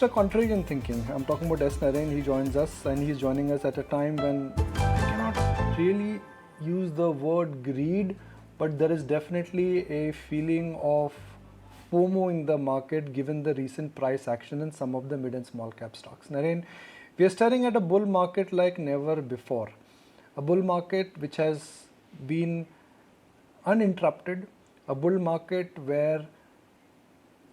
It's a contrarian thinking. I'm talking about S. Naren. He joins us, and he's joining us at a time when I cannot really use the word greed, but there is definitely a feeling of FOMO in the market given the recent price action in some of the mid and small cap stocks. Naren, we are staring at a bull market like never before. A bull market which has been uninterrupted, a bull market where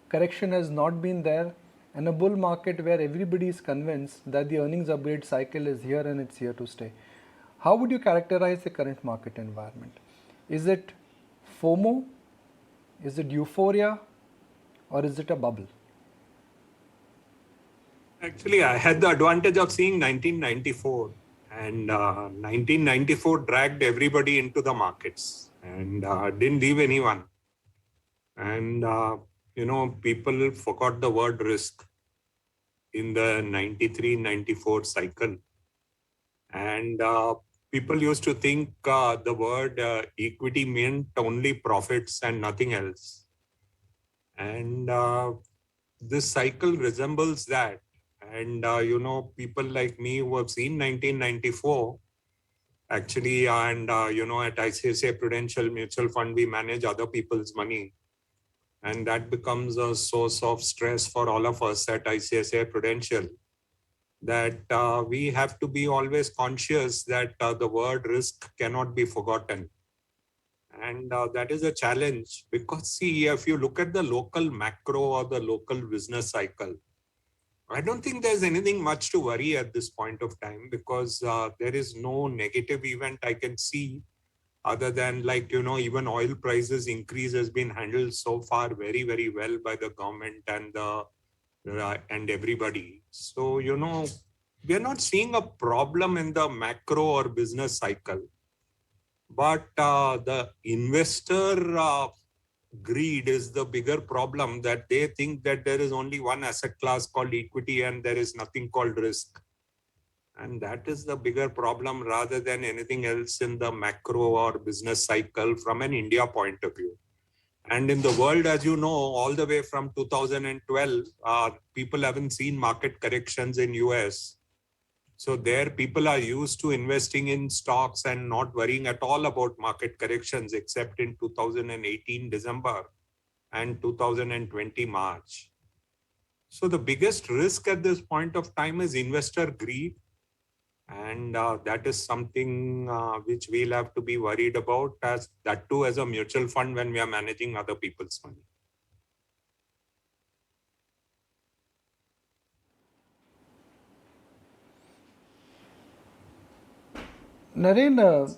correction has not been there, and a bull market where everybody is convinced that the earnings upgrade cycle is here and it's here to stay. How would you characterize the current market environment? Is it FOMO? Is it euphoria? Or is it a bubble? Actually, I had the advantage of seeing 1994, and 1994 dragged everybody into the markets and didn't leave anyone. And, people forgot the word risk in the 93-94 cycle. And people used to think the word equity meant only profits and nothing else. And this cycle resembles that. And, people like me who have seen 1994, actually, and, at ICICI Prudential Mutual Fund, we manage other people's money. And that becomes a source of stress for all of us at ICICI Prudential, that we have to be always conscious that the word risk cannot be forgotten. And that is a challenge because, see, if you look at the local macro or the local business cycle, I don't think there's anything much to worry at this point of time because there is no negative event I can see other than even oil prices increase has been handled so far very, very well by the government and everybody. So, we're not seeing a problem in the macro or business cycle. But the investor greed is the bigger problem, that they think that there is only one asset class called equity and there is nothing called risk. And that is the bigger problem rather than anything else in the macro or business cycle from an India point of view. And in the world, as you know, all the way from 2012, people haven't seen market corrections in US. So there people are used to investing in stocks and not worrying at all about market corrections except in 2018 December and 2020 March. So the biggest risk at this point of time is investor greed. And that is something which we'll have to be worried about, as that too as a mutual fund when we are managing other people's money. Naren,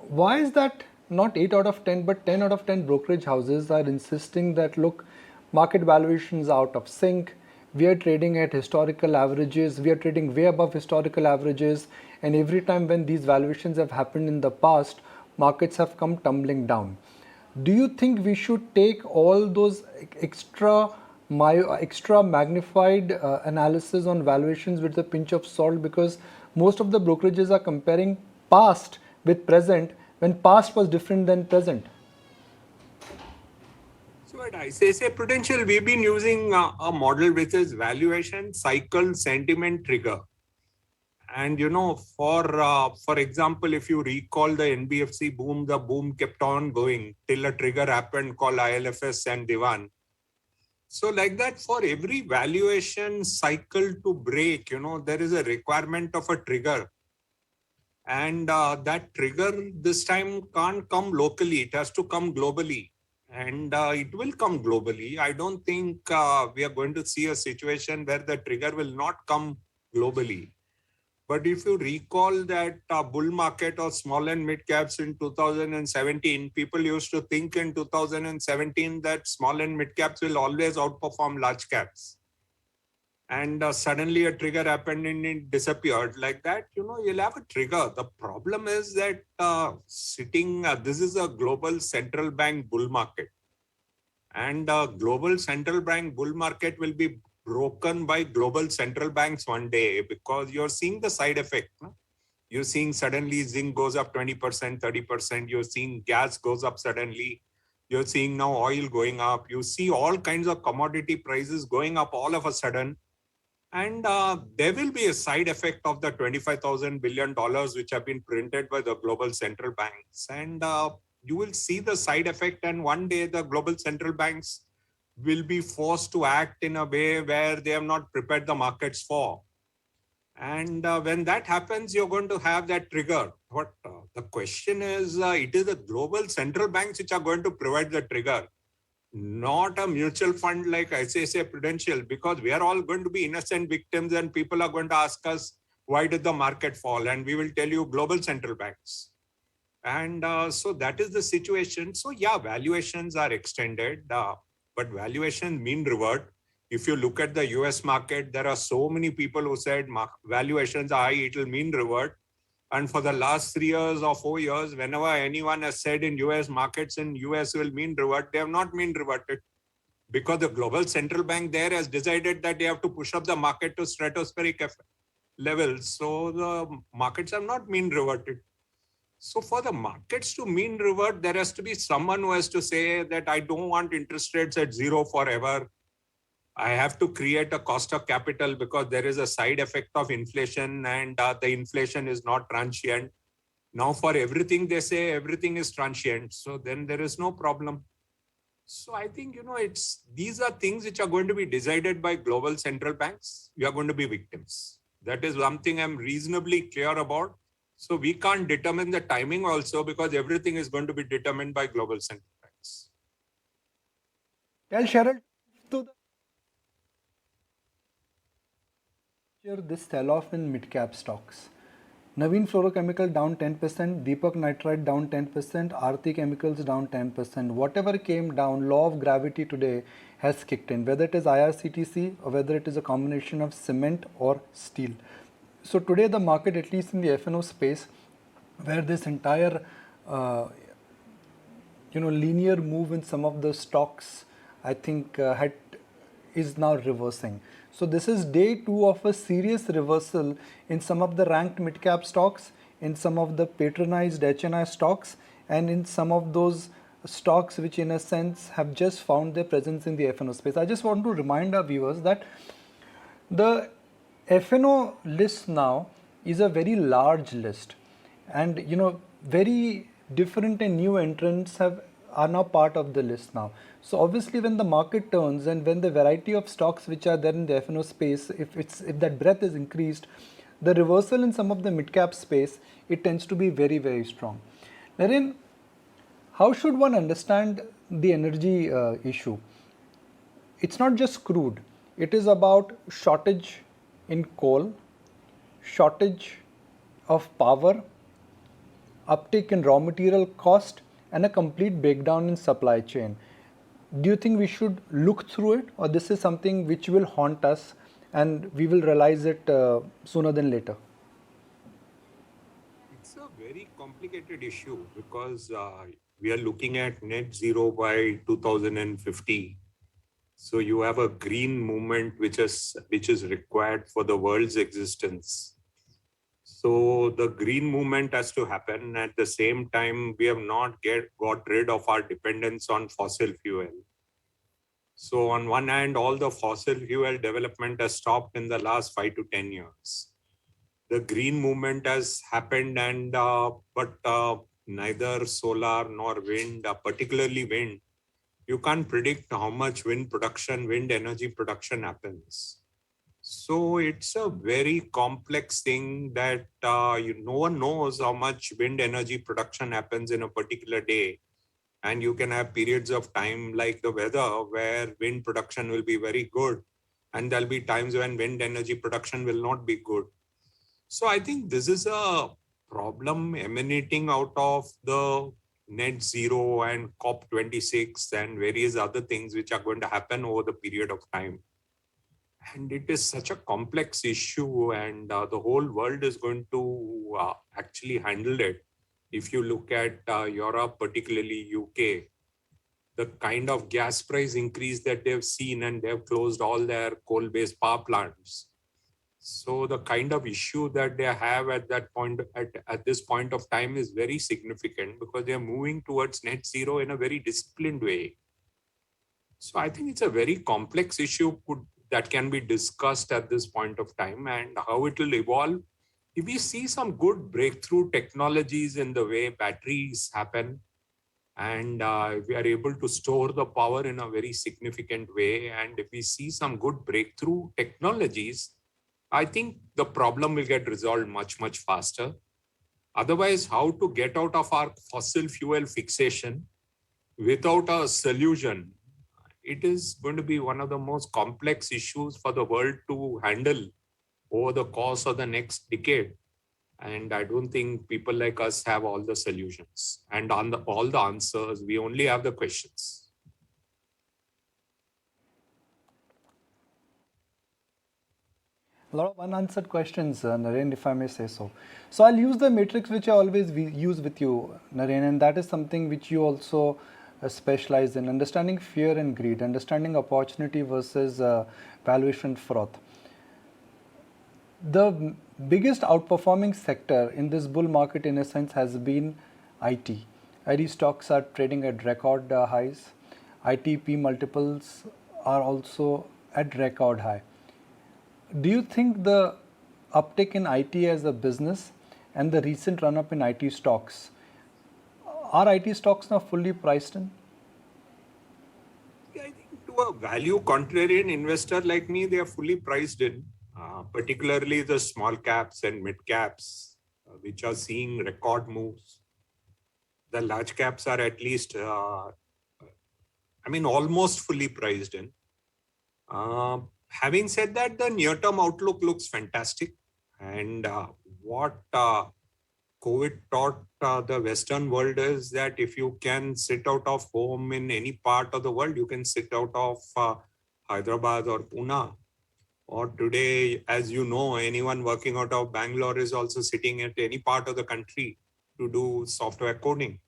why is that not 8 out of 10 but 10 out of 10 brokerage houses are insisting that look, market valuations are out of sync, we are trading at historical averages, we are trading way above historical averages, and every time when these valuations have happened in the past, markets have come tumbling down. Do you think we should take all those extra magnified analysis on valuations with a pinch of salt, because most of the brokerages are comparing past with present when past was different than present? So at ICICI Prudential, we've been using a model which is valuation, cycle, sentiment, trigger. And, for example, if you recall the NBFC boom, the boom kept on going till a trigger happened called ILFS and Divan. So like that, for every valuation cycle to break, there is a requirement of a trigger. And that trigger this time can't come locally. It has to come globally. And it will come globally. I don't think we are going to see a situation where the trigger will not come globally. But if you recall that bull market or small and mid caps in 2017, people used to think in 2017 that small and mid caps will always outperform large caps. And suddenly a trigger happened and it disappeared. Like that, you'll have a trigger. The problem is that this is a global central bank bull market. And global central bank bull market will be broken by global central banks one day, because you're seeing the side effect. No? You're seeing suddenly zinc goes up 20%, 30%. You're seeing gas goes up suddenly. You're seeing now oil going up. You see all kinds of commodity prices going up all of a sudden. And there will be a side effect of the $25,000 billion which have been printed by the global central banks. And you will see the side effect. And one day the global central banks will be forced to act in a way where they have not prepared the markets for. And when that happens, you're going to have that trigger. What the question is, it is the global central banks which are going to provide the trigger, not a mutual fund like ICICI Prudential, because we are all going to be innocent victims and people are going to ask us, why did the market fall? And we will tell you global central banks. And so that is the situation. So yeah, valuations are extended, but valuation mean revert. If you look at the US market, there are so many people who said valuations are high, it will mean revert. And for the last 3 years or 4 years, whenever anyone has said in US markets in US will mean revert, they have not mean reverted, because the global central bank there has decided that they have to push up the market to stratospheric levels. So the markets have not mean reverted. So for the markets to mean revert, there has to be someone who has to say that I don't want interest rates at zero forever. I have to create a cost of capital because there is a side effect of inflation, and the inflation is not transient. Now for everything they say everything is transient. So then there is no problem. So I think, these are things which are going to be decided by global central banks. We are going to be victims. That is one thing I'm reasonably clear about. So we can't determine the timing also, because everything is going to be determined by global central banks. Tell Cheryl to this sell-off in mid-cap stocks. Naveen Fluorochemical down 10%, Deepak Nitrite down 10%, Aarti Chemicals down 10%. Whatever came down, law of gravity today has kicked in, whether it is IRCTC or whether it is a combination of cement or steel. So today the market, at least in the F&O space, where this entire linear move in some of the stocks, I think is now reversing. So this is day 2 of a serious reversal in some of the ranked mid-cap stocks, in some of the patronized HNI stocks, and in some of those stocks which in a sense have just found their presence in the F&O space. I just want to remind our viewers that the F&O list now is a very large list, and very different and new entrants are now part of the list now. So obviously when the market turns and when the variety of stocks which are there in the F&O space, if that breadth is increased, the reversal in some of the mid-cap space, it tends to be very, very strong. Naren, how should one understand the energy issue? It's not just crude. It is about shortage in coal, shortage of power, uptick in raw material cost, and a complete breakdown in supply chain. Do you think we should look through it, or this is something which will haunt us and we will realize it sooner than later? It's a very complicated issue because we are looking at net zero by 2050. So you have a green movement which is required for the world's existence. So the green movement has to happen. At the same time, we have not got rid of our dependence on fossil fuel. So on one hand, all the fossil fuel development has stopped in the last 5 to 10 years. The green movement has happened, and but neither solar nor wind, particularly wind, you can't predict how much wind energy production happens. So it's a very complex thing that no one knows how much wind energy production happens in a particular day. And you can have periods of time like the weather where wind production will be very good. And there'll be times when wind energy production will not be good. So I think this is a problem emanating out of the net zero and COP26 and various other things which are going to happen over the period of time. And it is such a complex issue, and the whole world is going to actually handle it. If you look at Europe, particularly UK, the kind of gas price increase that they've seen, and they've closed all their coal-based power plants. So the kind of issue that they have at that point, at this point of time, is very significant because they are moving towards net zero in a very disciplined way. So I think it's a very complex issue that can be discussed at this point of time, and how it will evolve. If we see some good breakthrough technologies in the way batteries happen, and if we are able to store the power in a very significant way, and if we see some good breakthrough technologies, I think the problem will get resolved much, much faster. Otherwise, how to get out of our fossil fuel fixation without a solution? It is going to be one of the most complex issues for the world to handle over the course of the next decade. And I don't think people like us have all the solutions and all the answers. We only have the questions. A lot of unanswered questions, Naren, if I may say so. So I'll use the matrix which I always use with you, Naren, and that is something which you also specialize in: understanding fear and greed, understanding opportunity versus valuation froth. The biggest outperforming sector in this bull market, in a sense, has been IT. IT stocks are trading at record highs. ITP multiples are also at record high. Do you think the uptick in IT as a business and the recent run up in IT stocks, are IT stocks now fully priced in? Yeah, I think to a value contrarian investor like me, they are fully priced in, particularly the small caps and mid caps, which are seeing record moves. The large caps are at least, almost fully priced in. Having said that, the near-term outlook looks fantastic. And what COVID taught the Western world is that if you can sit out of home in any part of the world, you can sit out of Hyderabad or Pune. Or today, as you know, anyone working out of Bangalore is also sitting at any part of the country to do software coding.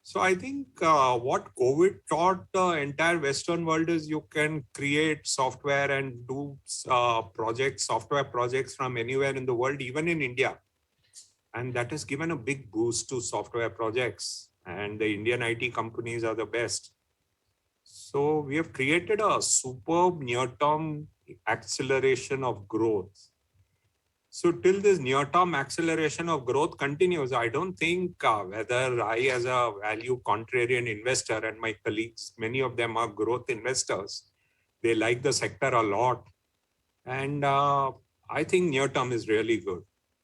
So I think what COVID taught the entire Western world is you can create software and do software projects from anywhere in the world, even in India. And that has given a big boost to software projects. And the Indian IT companies are the best. So we have created a superb near-term acceleration of growth. So till this near-term acceleration of growth continues, I don't think whether I, as a value contrarian investor, and my colleagues, many of them are growth investors, they like the sector a lot. And I think near-term is really good.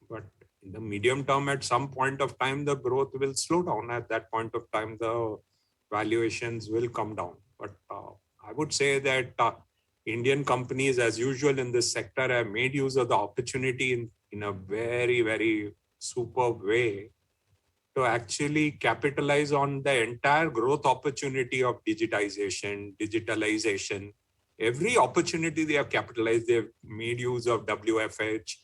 But in the medium term, at some point of time, the growth will slow down. At that point of time, the valuations will come down. But I would say that Indian companies, as usual in this sector, have made use of the opportunity in a very, very superb way to actually capitalize on the entire growth opportunity of digitalization. Every opportunity they have capitalized, they've made use of WFH.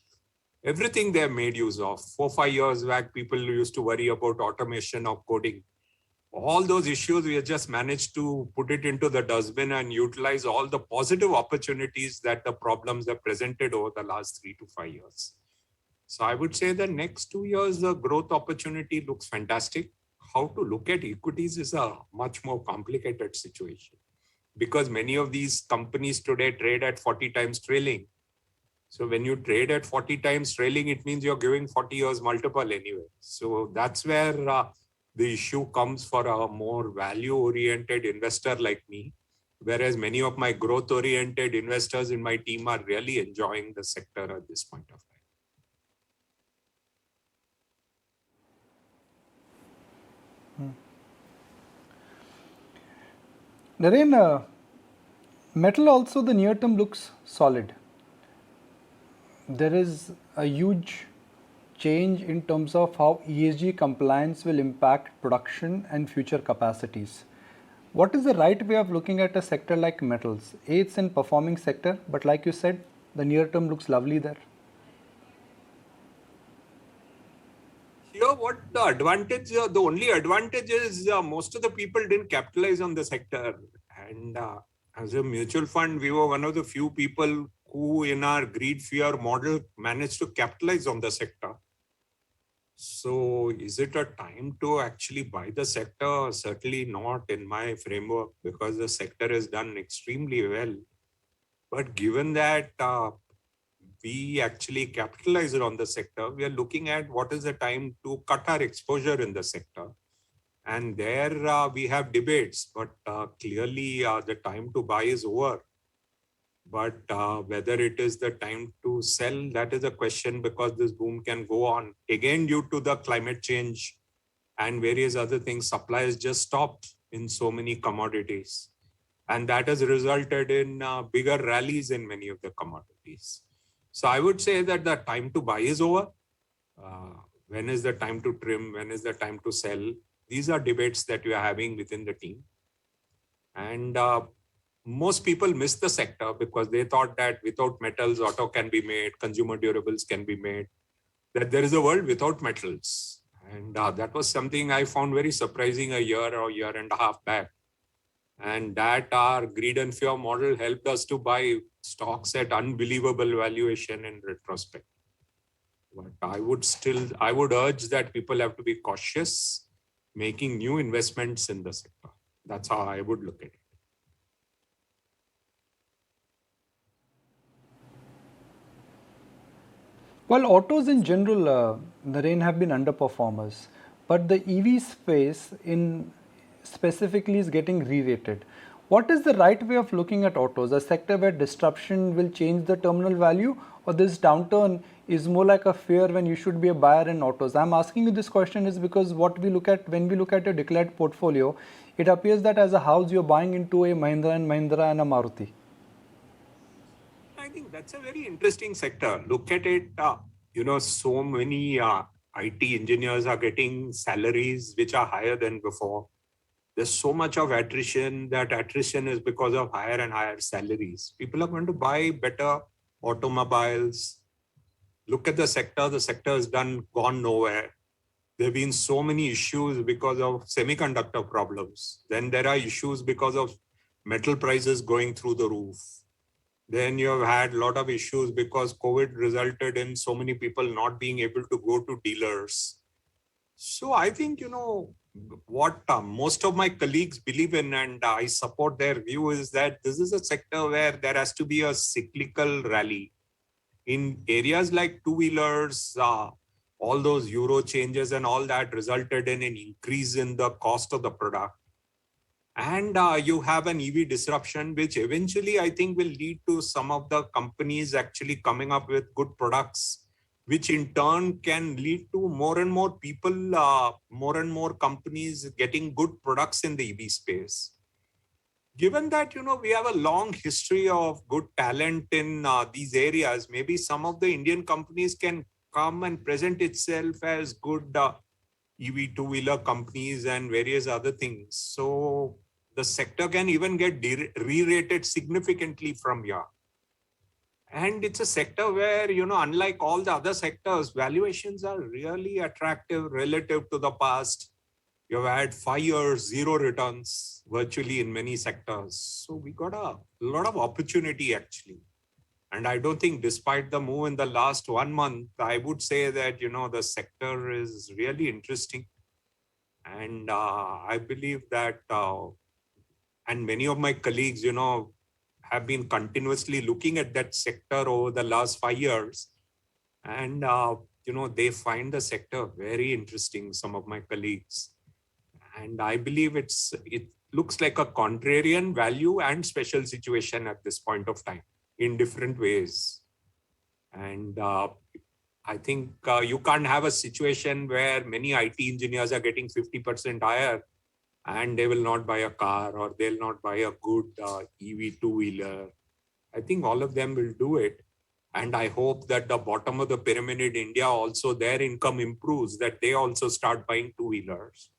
Everything they have made use of. 4-5 years back, people used to worry about automation of coding. All those issues, we have just managed to put it into the dustbin and utilize all the positive opportunities that the problems have presented over the last 3 to 5 years. So I would say the next 2 years, the growth opportunity looks fantastic. How to look at equities is a much more complicated situation because many of these companies today trade at 40 times trailing. So when you trade at 40 times trailing, it means you're giving 40 years multiple anyway. So that's where the issue comes for a more value-oriented investor like me, whereas many of my growth-oriented investors in my team are really enjoying the sector at this point of time. Naren, metal also, the near term looks solid. There is a huge change in terms of how ESG compliance will impact production and future capacities. What is the right way of looking at a sector like metals? It's in performing sector, but like you said, the near term looks lovely there. Here, what the advantage, the only advantage is most of the people didn't capitalize on the sector. And as a mutual fund, we were one of the few people who in our greed fear model managed to capitalize on the sector. So is it a time to actually buy the sector? Certainly not in my framework, because the sector has done extremely well. But given that we actually capitalized on the sector, we are looking at what is the time to cut our exposure in the sector. And there we have debates, but clearly the time to buy is over. But whether it is the time to sell, that is a question, because this boom can go on. Again, due to the climate change and various other things, supply has just stopped in so many commodities. And that has resulted in bigger rallies in many of the commodities. So I would say that the time to buy is over. When is the time to trim? When is the time to sell? These are debates that we are having within the team. And most people miss the sector because they thought that without metals, auto can be made, consumer durables can be made, that there is a world without metals. And that was something I found very surprising a year or year and a half back. And that our greed and fear model helped us to buy stocks at unbelievable valuation in retrospect. But I would urge that people have to be cautious making new investments in the sector. That's how I would look at it. Well, autos in general, Naren, have been underperformers, but the EV space in specifically is getting re-rated. What is the right way of looking at autos? A sector where disruption will change the terminal value, or this downturn is more like a fear when you should be a buyer in autos? I'm asking you this question is because what we look at when we look at your declared portfolio, it appears that as a house you're buying into a Mahindra and Mahindra and a Maruti. I think that's a very interesting sector. Look at it, so many IT engineers are getting salaries which are higher than before. There's so much of attrition. That attrition is because of higher and higher salaries. People are going to buy better automobiles. Look at the sector has gone nowhere. There have been so many issues because of semiconductor problems. Then there are issues because of metal prices going through the roof. Then you have had a lot of issues because COVID resulted in so many people not being able to go to dealers. So I think, what most of my colleagues believe in, and I support their view, is that this is a sector where there has to be a cyclical rally. In areas like two-wheelers, all those euro changes and all that resulted in an increase in the cost of the product. And you have an EV disruption, which eventually I think will lead to some of the companies actually coming up with good products, which in turn can lead to more and more people, more and more companies getting good products in the EV space. Given that, we have a long history of good talent in these areas, maybe some of the Indian companies can come and present itself as good EV two-wheeler companies and various other things. So the sector can even get re-rated significantly from here. And it's a sector where, unlike all the other sectors, valuations are really attractive relative to the past. You've had 5 years, zero returns virtually in many sectors. So we got a lot of opportunity actually. And I don't think despite the move in the last 1 month, I would say that, the sector is really interesting. And I believe that, and many of my colleagues, have been continuously looking at that sector over the last 5 years. And, they find the sector very interesting, some of my colleagues. And I believe it looks like a contrarian value and special situation at this point of time in different ways. And I think you can't have a situation where many IT engineers are getting 50% higher and they will not buy a car or they'll not buy a good EV two-wheeler. I think all of them will do it. And I hope that the bottom of the pyramid in India also, their income improves, that they also start buying two-wheelers.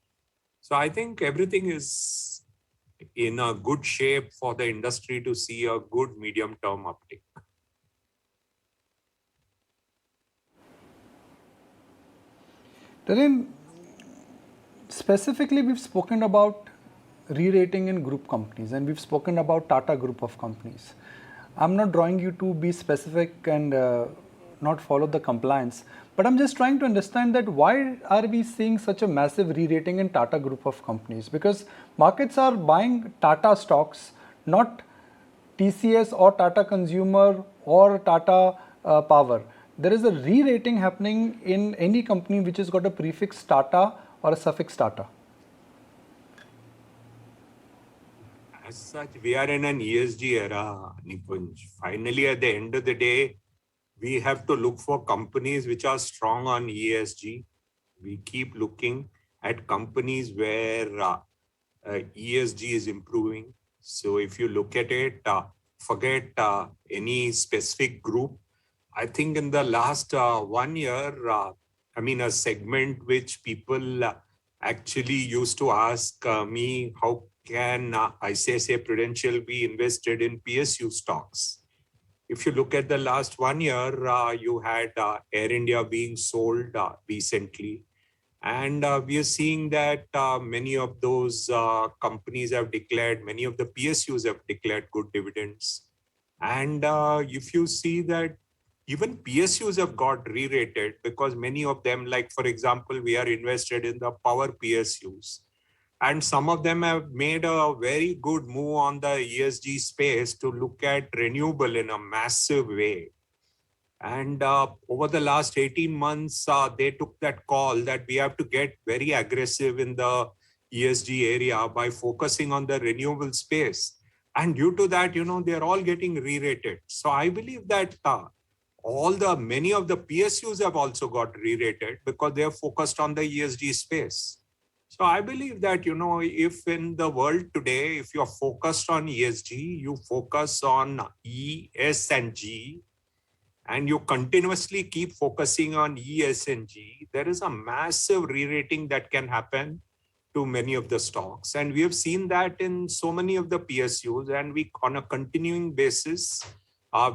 So I think everything is in a good shape for the industry to see a good medium-term uptick. Naren, specifically we've spoken about re-rating in group companies and we've spoken about Tata group of companies. I'm not drawing you to be specific and not follow the compliance, but I'm just trying to understand that why are we seeing such a massive re-rating in Tata group of companies? Because markets are buying Tata stocks, not TCS or Tata Consumer or Tata Power. There is a re-rating happening in any company which has got a prefix Tata or a suffix Tata. As such, we are in an ESG era, Nikunj. Finally, at the end of the day, we have to look for companies which are strong on ESG. We keep looking at companies where ESG is improving. So if you look at it, forget any specific group. I think in the last 1 year, a segment which people actually used to ask me, how can ICICI Prudential be invested in PSU stocks? If you look at the last 1 year, you had Air India being sold recently. And we are seeing that many of those companies have declared, many of the PSUs have declared good dividends. And if you see that even PSUs have got re-rated because many of them, like for example, we are invested in the power PSUs. And some of them have made a very good move on the ESG space to look at renewable in a massive way. And over the last 18 months, they took that call that we have to get very aggressive in the ESG area by focusing on the renewable space. And due to that, they're all getting re-rated. So I believe that many of the PSUs have also got re-rated because they are focused on the ESG space. So I believe that, if in the world today, if you're focused on ESG, you focus on E, S, and G, and you continuously keep focusing on E, S, and G, there is a massive re-rating that can happen to many of the stocks. And we have seen that in so many of the PSUs, and on a continuing basis,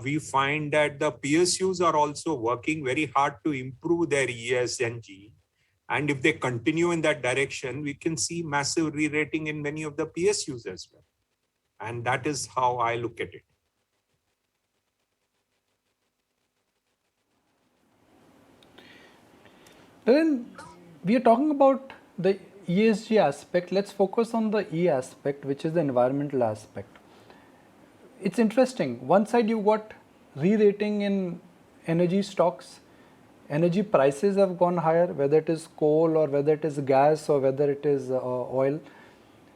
we find that the PSUs are also working very hard to improve their E, S, and G. And if they continue in that direction, we can see massive re-rating in many of the PSUs as well. And that is how I look at it. Then we are talking about the ESG aspect. Let's focus on the E aspect, which is the environmental aspect. It's interesting. One side you got re-rating in energy stocks. Energy prices have gone higher, whether it is coal or whether it is gas or whether it is oil.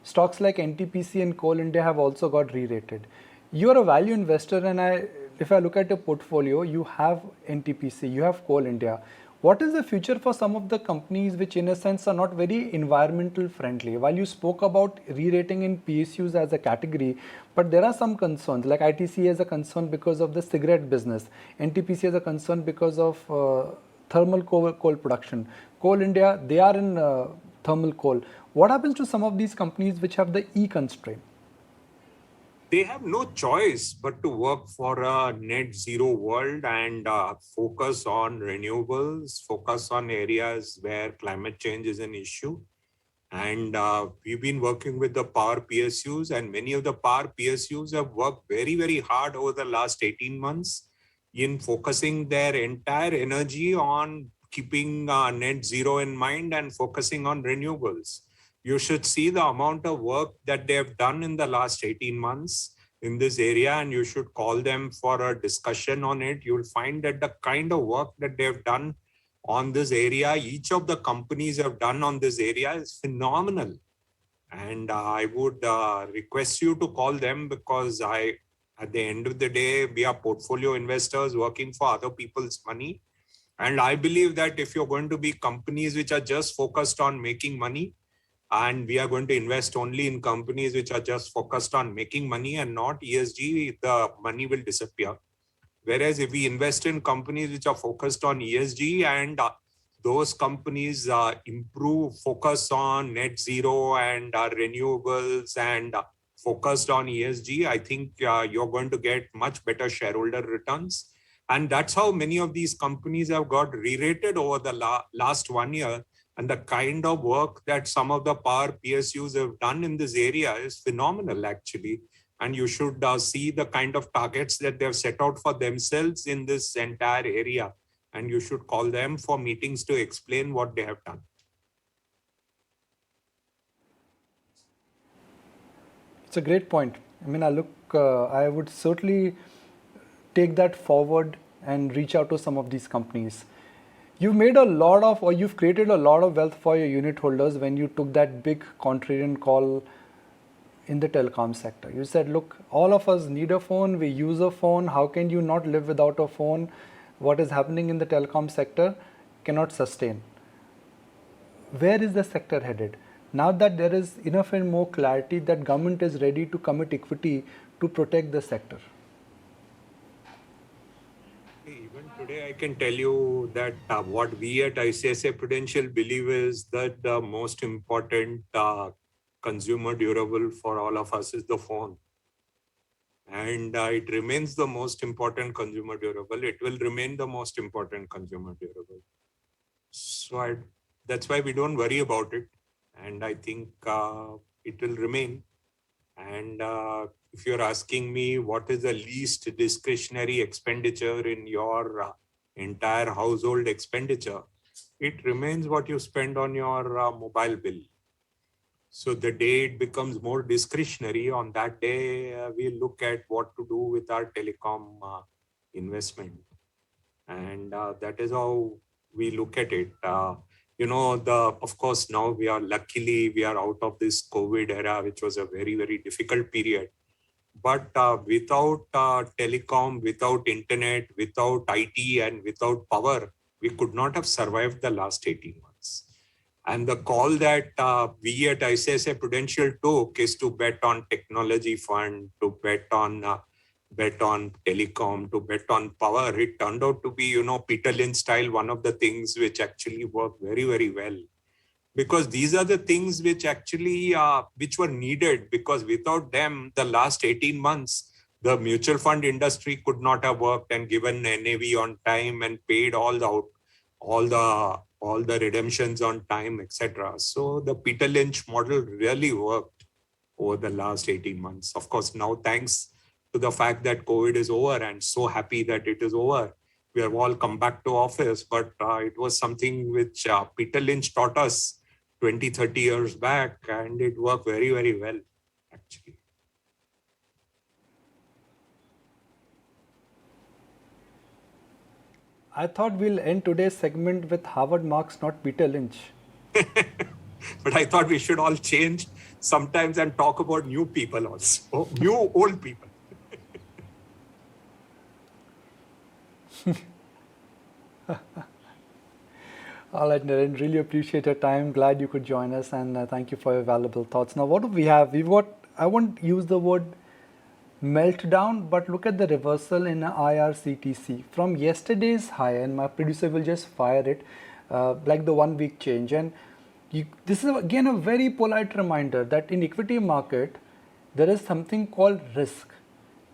Stocks like NTPC and Coal India have also got re-rated. You are a value investor, and if I look at your portfolio, you have NTPC, you have Coal India. What is the future for some of the companies which in a sense are not very environmental friendly? While you spoke about re-rating in PSUs as a category, but there are some concerns, like ITC is a concern because of the cigarette business, NTPC is a concern because of thermal coal production. Coal India, they are in thermal coal. What happens to some of these companies which have the E constraint? They have no choice but to work for a net zero world and focus on renewables, focus on areas where climate change is an issue. And we've been working with the power PSUs, and many of the power PSUs have worked very, very hard over the last 18 months in focusing their entire energy on keeping net zero in mind and focusing on renewables. You should see the amount of work that they have done in the last 18 months in this area, and you should call them for a discussion on it. You'll find that the kind of work that they have done on this area, each of the companies have done on this area is phenomenal. And I would request you to call them because at the end of the day, we are portfolio investors working for other people's money. And I believe that if you're going to be companies which are just focused on making money, and we are going to invest only in companies which are just focused on making money and not ESG, the money will disappear. Whereas if we invest in companies which are focused on ESG and those companies improve, focus on net zero and renewables and focused on ESG, I think you're going to get much better shareholder returns. And that's how many of these companies have got re-rated over the last 1 year. And the kind of work that some of the power PSUs have done in this area is phenomenal, actually. and you should see the kind of targets that they've set out for themselves in this entire area. And you should call them for meetings to explain what they have done. It's a great point. I mean, I would certainly take that forward and reach out to some of these companies. You've made a lot of, or you've created a lot of wealth for your unit holders when you took that big contrarian call in the telecom sector. You said, look, all of us need a phone, we use a phone, how can you not live without a phone? What is happening in the telecom sector cannot sustain. Where is the sector headed? Now that there is enough and more clarity that government is ready to commit equity to protect the sector. Even today, I can tell you that what we at ICICI Prudential believe is that the most important consumer durable for all of us is the phone. And it remains the most important consumer durable. It will remain the most important consumer durable. So that's why we don't worry about it. And I think it will remain. And if you're asking me what is the least discretionary expenditure in your entire household expenditure, it remains what you spend on your mobile bill. So the day it becomes more discretionary, on that day, we look at what to do with our telecom investment. And that is how we look at it. Of course, now we are out of this COVID era, which was a very, very difficult period. But without telecom, without internet, without IT, and without power, we could not have survived the last 18 months. And the call that we at ICICI Prudential took is to bet on technology fund, to bet on telecom, to bet on power. It turned out to be, Peter Lynch style, one of the things which actually worked very, very well. Because these are the things which actually which were needed, because without them, the last 18 months, the mutual fund industry could not have worked and given NAV on time and paid all the redemptions on time, etc. So the Peter Lynch model really worked over the last 18 months. Of course, now thanks to the fact that COVID is over, and so happy that it is over, we have all come back to office. But it was something which Peter Lynch taught us 20, 30 years back, and it worked very, very well, actually. I thought we'll end today's segment with Howard Marks, not Peter Lynch. But I thought we should all change sometimes and talk about new people also, new old people. All right, Naren, really appreciate your time. Glad you could join us, and thank you for your valuable thoughts. Now, what do we have? I won't use the word meltdown, but look at the reversal in IRCTC from yesterday's high, and my producer will just fire it like the 1 week change. And this is again a very polite reminder that in equity market, there is something called risk.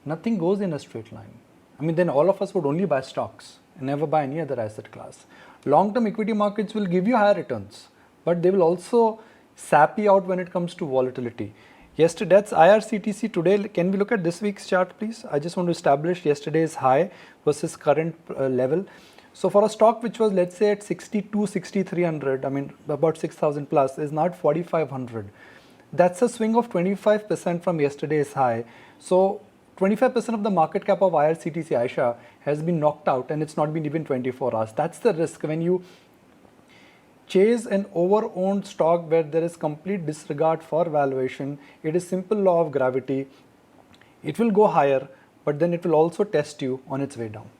Nothing goes in a straight line. I mean, then all of us would only buy stocks and never buy any other asset class. Long-term equity markets will give you higher returns, but they will also sap you out when it comes to volatility. Yesterday, that's IRCTC today. Can we look at this week's chart, please? I just want to establish yesterday's high versus current level. So for a stock which was, let's say, at 62, 6,300, I mean, about 6,000 plus, is now at 4,500. That's a swing of 25% from yesterday's high. So 25% of the market cap of IRCTC Aisha has been knocked out, and it's not been even 24 hours. That's the risk when you chase an over-owned stock where there is complete disregard for valuation. It is simple law of gravity. It will go higher, but then it will also test you on its way down.